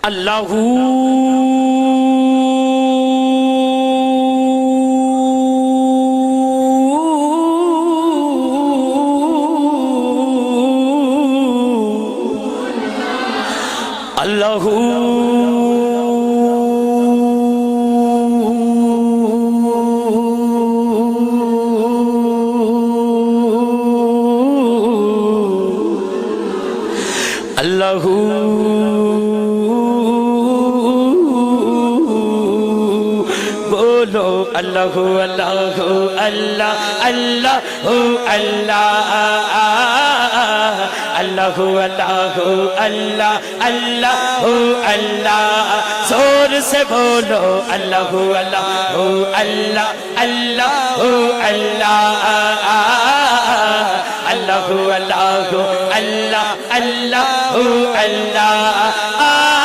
اللہ اللہ اللہ بولو اللہ اللہ اللہ اللہ اللہ اللہ اللہ اللہ اللہ زور سے بولو اللہ اللہ اللہ اللہ اللہ اللہ اللہ اللہ اللہ اللہ